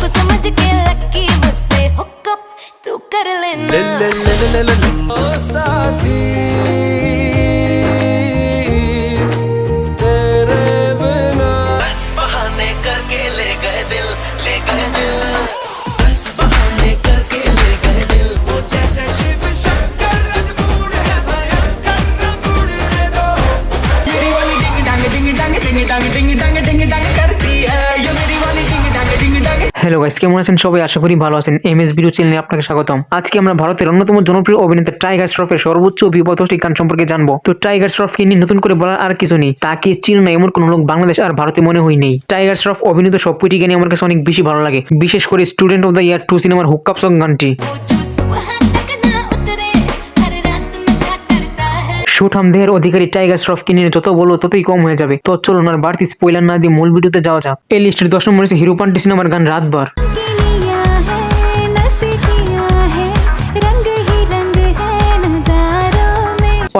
को समझ के लकी मुझसे हुकअप तू कर लेना ओ साथी तेरे बिना बस बहाने करके ले गए दिल बस बहाने करके ले गए दिल मुझे शिव शंकर रजमूड़ है भयंकर रंगूड़ रे दो मेरी वाली डिंग डांग डिंग डांग डिंग डांग डिंग डांग डिंग डांग करती है ये मेरी वाली डिंग डांग डिंग डांग। হ্যালো গাইস, কেমন আছেন সবাই? আশা করি ভালো আছেন। এমএস ভিডিও চ্যানেলে আপনাকে স্বাগতম। আজকে আমরা ভারতের অন্যতম জনপ্রিয় অভিনেতা টাইগার শ্রফের সর্বোচ্চ অভিজ্ঞ 10টি গান সম্পর্কে জানবো। তো টাইগার শ্রফকে নিয়ে নতুন করে বলার আর কিছু নেই, তাকে চিনো না এমন কোন লোক বাংলাদেশ আর ভারতে মনে হয় নেই। টাইগার শ্রফ অভিনীত সবকটি গানই আমার কাছে অনেক বেশি ভালো লাগে, বিশেষ করে স্টুডেন্ট অফ দ্য ইয়ার 2 সিনেমার হুকআপ সং গানটি। শুট হামদেহের অধিকারী টাইগার শ্রফকে নিয়ে যত বলবো ততই কম হয়ে যাবে। তো চলুন আর বাড়তি স্পয়লার না দিয়ে মূল ভিডিওতে যাওয়া যাক। এই লিস্টের 10 নম্বরে আছে হিরো পান্টি সিনেমার গান রাতভর।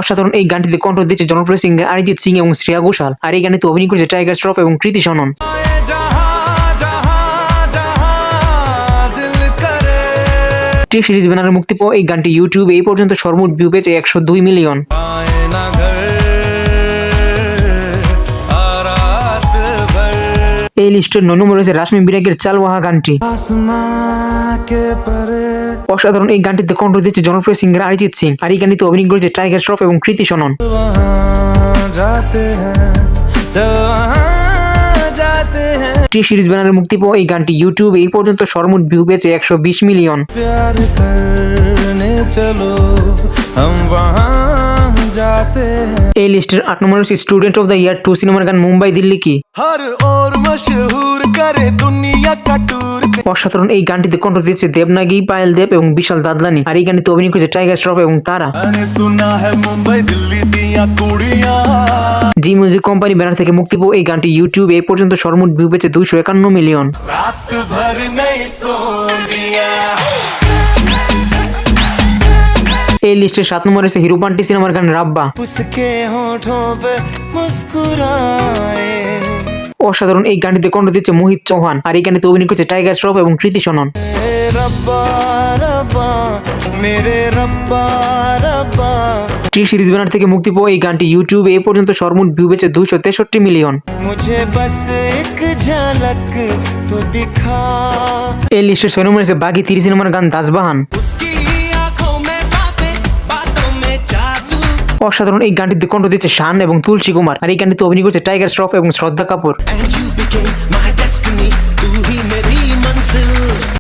অসাধারণ এই গানটিতে কণ্ঠ দিয়েছে জনপ্রিয় সিঙ্গার অরিজিৎ সিং এবং শ্রেয়া ঘোষাল, আর এই গানটিতে অভিনয় করেছে টাইগার শ্রফ এবং কৃতি সনন। টি সিরিজ ব্যানারে মুক্তি পাওয়া এই গানটি ইউটিউবে এই পর্যন্ত সর্বমোট ভিউ পেয়েছে 102 মিলিয়ন। এই লিস্টের 9 নম্বরে রয়েছে রাশমি বিরাগের চালওয়াহা গানটি। অসাধারণ এই গানটিতে কণ্ঠ দিয়েছে জনপ্রিয় সিঙ্গার অরিজিৎ সিং, আর এই গানটিতে অভিনয় করেছে টাইগার শ্রফ এবং কৃতি সনন। টি সিরিজ ব্যানারে মুক্তি পাওয়া এই গানটি ইউটিউবে এই পর্যন্ত সর্বমোট ভিউ পেয়েছে 120 মিলিয়ন। এই লিস্টের 8 নম্বরে রয়েছে স্টুডেন্ট অফ দ্য ইয়ার 2 সিনেমার গান মুম্বাই দিল্লি কি। অসাধারণ এই গানটিতে কণ্ঠ দিয়েছে দেবনাগি, পায়েল দেব এবং বিশাল দাদলানি, আর এই গানটিতে অভিনয় করেছে টাইগার শ্রফ এবং তারা। জি মিউজিক কোম্পানি ব্যানার থেকে মুক্তি পাওয়া এই গানটি ইউটিউবে এই পর্যন্ত সর্বমোট ভিউ পেয়েছে 251 মিলিয়ন। এই লিস্টের 7 নম্বরে রয়েছে হিরো পান্টি সিনেমার গান রাব্বা। অসাধারণ এই গানটিতে কণ্ঠ দিচ্ছে মোহিত চৌহান, আর এই গানটিতে অভিনয় করেছে টাইগার শ্রফ এবং কৃতি সনন। টি সিরিজ ব্যানার থেকে মুক্তি পাওয়া এই গানটি ইউটিউবে এই পর্যন্ত সর্বমোট ভিউ পেয়েছে 263 মিলিয়ন। এই লিস্টের 6 নম্বরে রয়েছে বাঘি 3 সিনেমার গান দাসবাহান। অসাধারণ এই গানটিতে কণ্ঠ দিচ্ছে শান এবং তুলসী কুমার, আর এই গানটিতে অভিনয় করেছে টাইগার শ্রফ এবং শ্রদ্ধা কাপুর।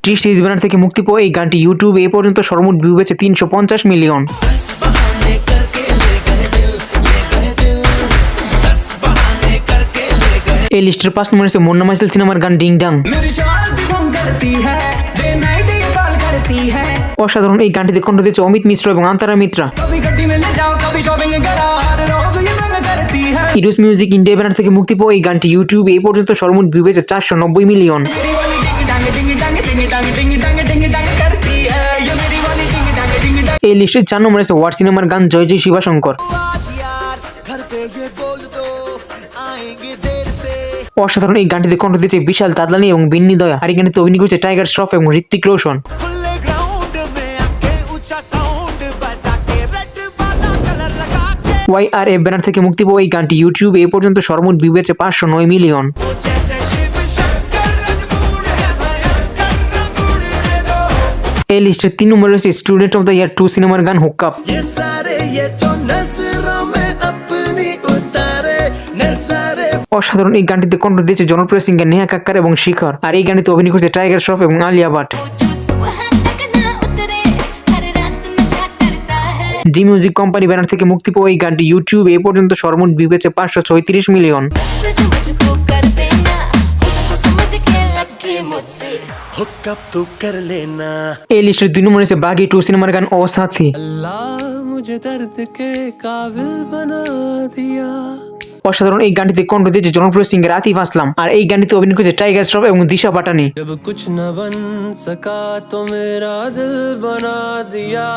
টি সিরিজ ব্যানার থেকে মুক্তি পাওয়া এই গানটি ইউটিউবে এই পর্যন্ত সর্বমোট ভিউ পেয়েছে 350 মিলিয়ন। এই লিস্টের 5 নম্বরে আছে মুন্না মাইসেল সিনেমার গান ডিং ডাং। অসাধারণ এই গানটিতে কণ্ঠ দিয়েছে অমিত মিশ্র এবং Antara Mitra. Eros music India banner থেকে মুক্তি পাওয়া এই গানটি ইউটিউবে এই পর্যন্ত সর্বমোট ভিউ পেয়েছে 490 মিলিয়ন। এই লিস্টের 4 নম্বরে আছে ওয়ার সিনেমার গান জয় জয় শিবাশঙ্কর। অসাধারণ এই গানটিতে কণ্ঠ দিয়েছে বিশাল দাদলানি এবং বিন্নি দয়া, আর এই গানটিতে অভিনয় করেছে টাইগার শ্রফ এবং ঋত্বিক রোশন। YRF ব্যানার থেকে মুক্তি পাওয়া এই গানটি ইউটিউবে এই পর্যন্ত সর্বমোট ভিউ পেয়েছে 509 মিলিয়ন। এই লিস্টের 3 নম্বরে রয়েছে স্টুডেন্ট অফ দ্য ইয়ার 2 সিনেমার গান হুকআপ। অসাধারণ এই গানটিতে কণ্ঠ দিয়েছে জনপ্রিয় সিঙ্গার নেহা কাক্কার এবং শিখর, আর এই গানটিতে অভিনয় করেছে টাইগার শ্রফ এবং আলিয়া ভাট। জি মিউজিক কোম্পানি ব্যানার থেকে মুক্তি পাওয়া এই গানটি ইউটিউবে এই পর্যন্ত সর্বমোট ভিউ পেয়েছে 536 মিলিয়ন। এই লিস্টের 2 নম্বরে আছে বাঘি 2 সিনেমার গান ও সাথী। অসাধারণ এই গানটিতে কণ্ঠ দিয়েছে জনপ্রিয় সিঙ্গার আতিফ আসলাম, আর এই গানটিতে অভিনয় করেছে টাইগার শ্রফ এবং দিশা পাটানি।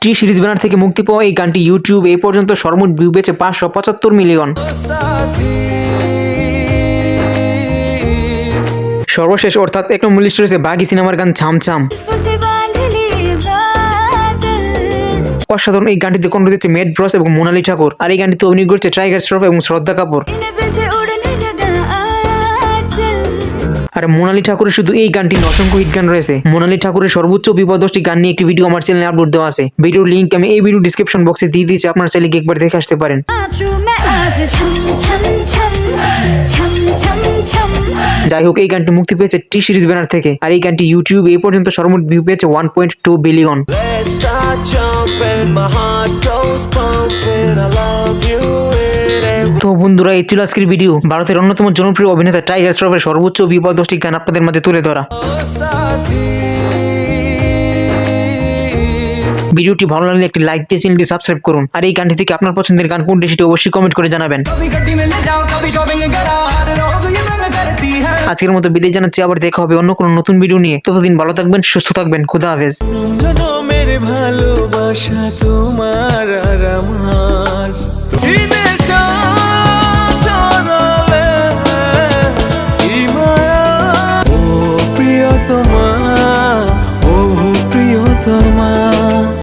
টি সিরিজ ব্যানার থেকে মুক্তি পাওয়া এই গানটি ইউটিউবে এই পর্যন্ত সর্বমোট ভিউ পেয়েছে 575 মিলিয়ন। সর্বশেষ অর্থাৎ 1 নম্বর লিস্টে রয়েছে বাগি সিনেমার গান ছাম ছাম। से बांध लिए बादल অসাধারণ এই গানটিতে কণ্ঠ দিচ্ছে মেড ব্রস এবং মোনালি ঠাকুর, আর এই গানটিতে অভিনয় করছে টাইগার শ্রফ এবং শ্রদ্ধা কাপুর। इन पे से उड़ने लगा आंचल আর মোনালি ঠাকুরের শুধু এই গানটি নয়, অসংখ্য হিট গান রয়েছে। মোনালি ঠাকুরের সর্বোচ্চ বিপদ 10টি গান নিয়ে একটি ভিডিও আমার চ্যানেলে আপলোড দেওয়া আছে। ভিডিওর লিংক আমি এই ভিডিও ডেসক্রিপশন বক্সে দিয়ে দিয়েছি, আপনারা চাইলে গিয়ে একবার দেখে আসতে পারেন। नाचू मैं आज छम छम छम छम छम छम যাই হোক, এই গানটি মুক্তি পেয়েছে টি সিরিজ ব্যানার থেকে, আর এই গানটি ইউটিউবে এই পর্যন্ত সর্বমোট ভিউ পেয়েছে 1.2 billion. Let's start jumping, my heart goes pumping. I love you in every তো বন্ধুরা, এই ছিল আজকের ভিডিও। ভারতের অন্যতম জনপ্রিয় অভিনেতা টাইগার শ্রফের সর্বোচ্চ বিপদ 10টি গান আপনাদের মাঝে তুলে ধরা। ভিডিওটি ভালো লাগলে একটি লাইক দিয়ে চ্যানেলটি সাবস্ক্রাইব করুন, আর এই গানটি থেকে আপনার পছন্দের গান কোনটি সেটি অবশ্যই কমেন্ট করে জানাবেন। कभी गड्डी में ले जाओ कभी शॉपिंग करा हर रोज ये तंग करती है আজকের মতো বিদায় জানাচ্ছি, আবার দেখা হবে অন্য কোনো নতুন ভিডিও নিয়ে। ততদিন ভালো থাকবেন, সুস্থ থাকবেন, খুদা হাফেজ। জানো মেরে ভালোবাসা তোমার আর আমার